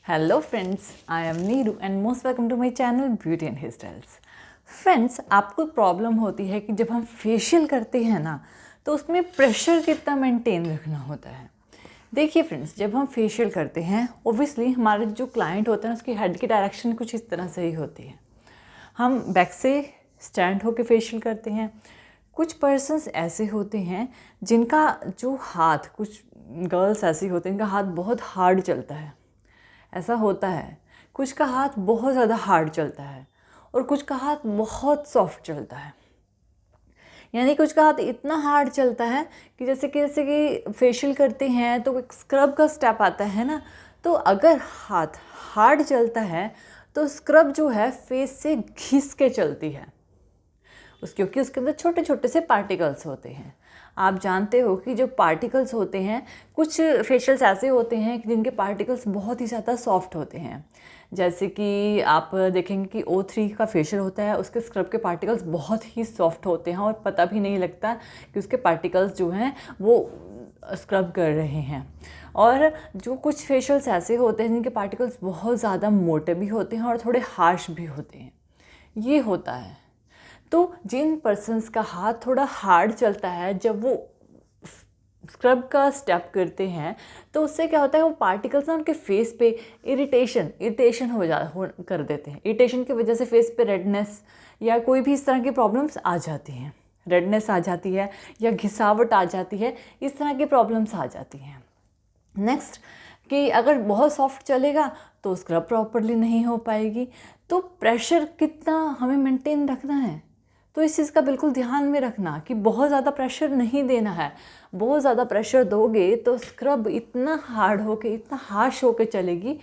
Hello friends, I am Neeru and most welcome to my channel beauty and hair styles. Friends, आपको problem होती है कि जब हम फेशियल करते हैं ना, तो उसमें प्रेशर कितना मेंटेन रखना होता है। देखिए फ्रेंड्स, जब हम फेशियल करते हैं ओब्वियसली हमारे जो क्लाइंट होता है उसकी हेड की डायरेक्शन कुछ इस तरह से ही होती है। हम बैक से स्टैंड होकर फेशियल करते हैं। कुछ पर्सन्स ऐसे होते हैं जिनका जो हाथ, कुछ गर्ल्स ऐसी होती हैं जिनका हाथ बहुत हार्ड चलता है। ऐसा होता है, कुछ का हाथ बहुत ज़्यादा हार्ड चलता है और कुछ का हाथ बहुत सॉफ्ट चलता है। यानी कुछ का हाथ इतना हार्ड चलता है कि जैसे कि फेशियल करते हैं तो एक स्क्रब का स्टेप आता है ना, तो अगर हाथ हार्ड चलता है तो स्क्रब जो है फेस से घिस के चलती है क्योंकि उसके अंदर छोटे छोटे से पार्टिकल्स होते हैं। आप जानते हो कि जो पार्टिकल्स होते हैं, कुछ फेशियल्स ऐसे होते हैं कि जिनके पार्टिकल्स बहुत ही ज़्यादा सॉफ्ट होते हैं। जैसे कि आप देखेंगे कि O3 का फेशियल होता है, उसके स्क्रब के पार्टिकल्स बहुत ही सॉफ्ट होते हैं और पता भी नहीं लगता कि उसके पार्टिकल्स जो हैं वो स्क्रब कर रहे हैं। और जो कुछ फेशियल्स ऐसे होते हैं जिनके पार्टिकल्स बहुत ज़्यादा मोटे भी होते हैं और थोड़े हार्श भी होते हैं। ये होता है। तो जिन पर्सन्स का हाथ थोड़ा हार्ड चलता है, जब वो स्क्रब का स्टेप करते हैं तो उससे क्या होता है, वो पार्टिकल्स ना उनके फेस पे इरिटेशन कर देते हैं। इरिटेशन की वजह से फेस पे रेडनेस या कोई भी इस तरह की प्रॉब्लम्स आ जाती हैं। रेडनेस आ जाती है या घिसावट आ जाती है, इस तरह की प्रॉब्लम्स आ जाती हैं। नेक्स्ट, कि अगर बहुत सॉफ्ट चलेगा तो स्क्रब प्रॉपरली नहीं हो पाएगी। तो प्रेशर कितना हमें मेंटेन रखना है, तो इस चीज़ का बिल्कुल ध्यान में रखना कि बहुत ज़्यादा प्रेशर नहीं देना है। बहुत ज़्यादा प्रेशर दोगे तो स्क्रब इतना हार्ड होके, इतना हार्श होके चलेगी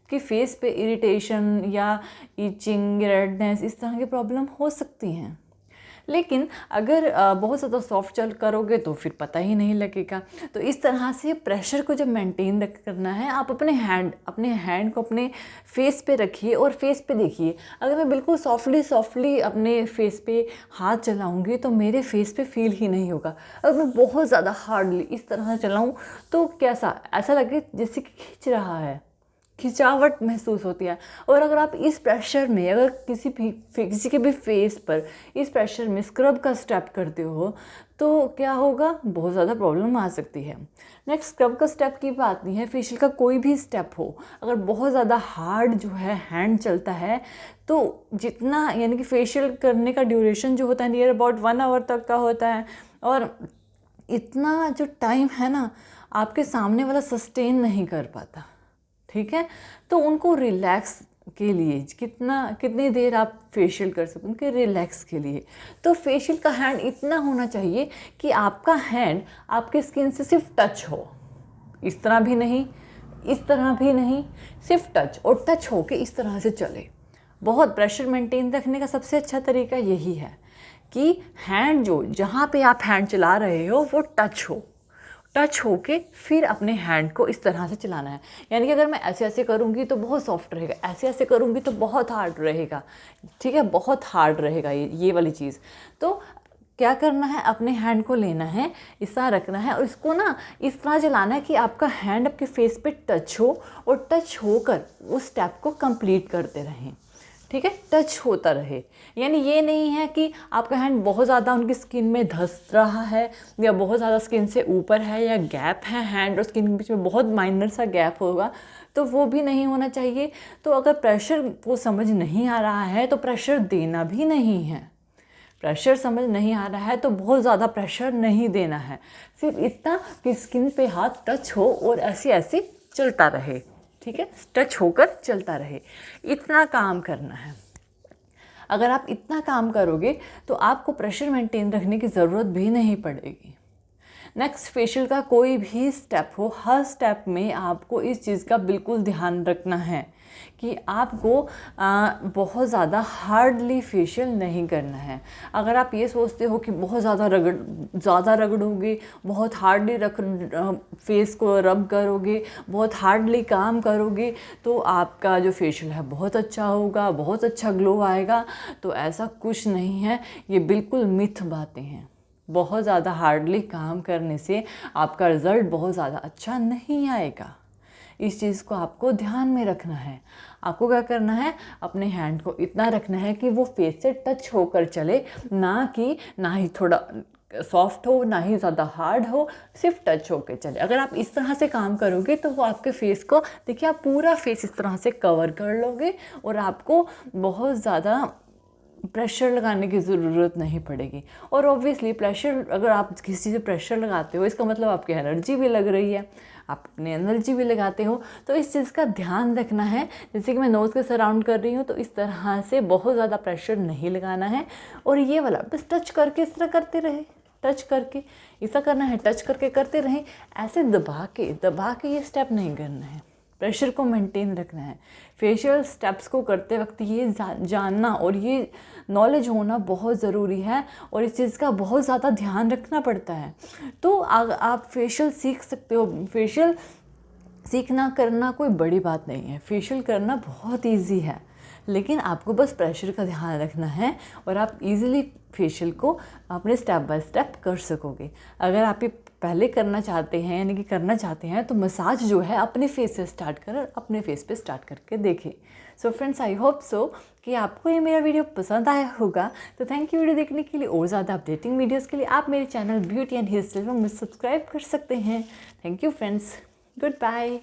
कि फेस पे इरिटेशन या इचिंग, रेडनेस, इस तरह की प्रॉब्लम हो सकती हैं। लेकिन अगर बहुत ज़्यादा सॉफ्ट चल करोगे तो फिर पता ही नहीं लगेगा। तो इस तरह से प्रेशर को जब मेंटेन करना है, आप अपने हैंड को अपने फेस पे रखिए और फेस पे देखिए। अगर मैं बिल्कुल सॉफ्टली अपने फेस पे हाथ चलाऊंगी तो मेरे फेस पे फील ही नहीं होगा। अगर मैं बहुत ज़्यादा हार्डली इस तरह चलाऊँ तो कैसा, ऐसा लगे जैसे कि खींच रहा है, खिंचावट महसूस होती है। और अगर आप इस प्रेशर में, अगर किसी के भी फेस पर इस प्रेशर में स्क्रब का स्टेप करते हो तो क्या होगा, बहुत ज़्यादा प्रॉब्लम आ सकती है। नेक्स्ट, स्क्रब का स्टेप की बात नहीं है, फेशियल का कोई भी स्टेप हो, अगर बहुत ज़्यादा हार्ड जो है हैंड चलता है तो जितना, यानी कि फेशियल करने का ड्यूरेशन जो होता है नियर अबाउट 1 आवर तक का होता है। और इतना जो टाइम है ना, आपके सामने वाला सस्टेन नहीं कर पाता। ठीक है, तो उनको रिलैक्स के लिए कितनी देर आप फेशियल कर सकते, उनके रिलैक्स के लिए तो फेशियल का हैंड इतना होना चाहिए कि आपका हैंड आपके स्किन से सिर्फ टच हो। इस तरह भी नहीं, इस तरह भी नहीं, सिर्फ टच, और टच हो के इस तरह से चले। बहुत प्रेशर मेंटेन रखने का सबसे अच्छा तरीका यही है कि हैंड, जो जहाँ पे आप हैंड चला रहे हो वो टच होके फिर अपने हैंड को इस तरह से चलाना है। यानी कि अगर मैं ऐसे ऐसे करूँगी तो बहुत सॉफ्ट रहेगा, ऐसे ऐसे करूँगी तो बहुत हार्ड रहेगा। ठीक है, बहुत हार्ड रहेगा ये वाली चीज़। तो क्या करना है, अपने हैंड को लेना है, इस तरह रखना है और इसको ना इस तरह चलाना है कि आपका हैंड आपके फेस पे टच हो और टच होकर उस स्टेप को कंप्लीट करते रहें। ठीक है, टच होता रहे। यानी ये नहीं है कि आपका हैंड बहुत ज़्यादा उनकी स्किन में धंस रहा है या बहुत ज़्यादा स्किन से ऊपर है या गैप है हैंड और स्किन के बीच में बहुत माइनर सा गैप होगा, तो वो भी नहीं होना चाहिए। तो अगर प्रेशर को समझ नहीं आ रहा है तो प्रेशर देना भी नहीं है। प्रेशर समझ नहीं आ रहा है तो बहुत ज़्यादा प्रेशर नहीं देना है। सिर्फ इतना कि स्किन पे हाथ टच हो और ऐसे ऐसे चलता रहे। ठीक है, टच होकर चलता रहे, इतना काम करना है। अगर आप इतना काम करोगे तो आपको प्रेशर मेंटेन रखने की ज़रूरत भी नहीं पड़ेगी। नेक्स्ट, फेशियल का कोई भी स्टेप हो, हर स्टेप में आपको इस चीज़ का बिल्कुल ध्यान रखना है कि आपको बहुत ज़्यादा हार्डली फेशियल नहीं करना है। अगर आप ये सोचते हो कि बहुत ज़्यादा रगड़ोगे, बहुत हार्डली फेस को रब करोगे, बहुत हार्डली काम करोगे तो आपका जो फेशियल है बहुत अच्छा होगा, बहुत अच्छा ग्लो आएगा, तो ऐसा कुछ नहीं है। ये बिल्कुल मिथ बातें हैं। बहुत ज़्यादा हार्डली काम करने से आपका रिज़ल्ट बहुत ज़्यादा अच्छा नहीं आएगा। इस चीज़ को आपको ध्यान में रखना है। आपको क्या करना है, अपने हैंड को इतना रखना है कि वो फेस से टच होकर चले, ना ही थोड़ा सॉफ्ट हो ना ही ज़्यादा हार्ड हो, सिर्फ टच होकर चले। अगर आप इस तरह से काम करोगे तो वो आपके फेस को, देखिए आप पूरा फेस इस तरह से कवर कर लोगे और आपको बहुत ज़्यादा प्रेशर लगाने की ज़रूरत नहीं पड़ेगी। और ऑब्वियसली प्रेशर, अगर आप किसी चीज़ से प्रेशर लगाते हो इसका मतलब आपकी एनर्जी भी लग रही है, आप अपनी एनर्जी भी लगाते हो। तो इस चीज़ का ध्यान रखना है। जैसे कि मैं नोज़ के सराउंड कर रही हूँ तो इस तरह से बहुत ज़्यादा प्रेशर नहीं लगाना है। और ये वाला बस टच करके इस तरह करते रहे, टच करके ऐसा करना है, टच करके करते रहें। ऐसे दबा के ये स्टेप नहीं करना है, प्रेशर को मेंटेन रखना है। फेशियल स्टेप्स को करते वक्त ये जानना और ये नॉलेज होना बहुत ज़रूरी है और इस चीज़ का बहुत ज़्यादा ध्यान रखना पड़ता है। तो आप फेशियल सीख सकते हो। फेशियल सीखना करना कोई बड़ी बात नहीं है, फेशियल करना बहुत ईजी है, लेकिन आपको बस प्रेशर का ध्यान रखना है और आप इजीली फेशियल को अपने स्टेप बाय स्टेप कर सकोगे। अगर आप ये पहले करना चाहते हैं, यानी कि करना चाहते हैं, तो मसाज जो है अपने फेस से स्टार्ट करें, अपने फेस पे स्टार्ट करके देखें। So friends, I hope so कि आपको ये मेरा वीडियो पसंद आया होगा। तो थैंक यू वीडियो देखने के लिए। और ज़्यादा अपडेटिंग वीडियोज़ के लिए आप मेरे channel beauty and hair style में सब्सक्राइब कर सकते हैं। Thank you friends, good bye.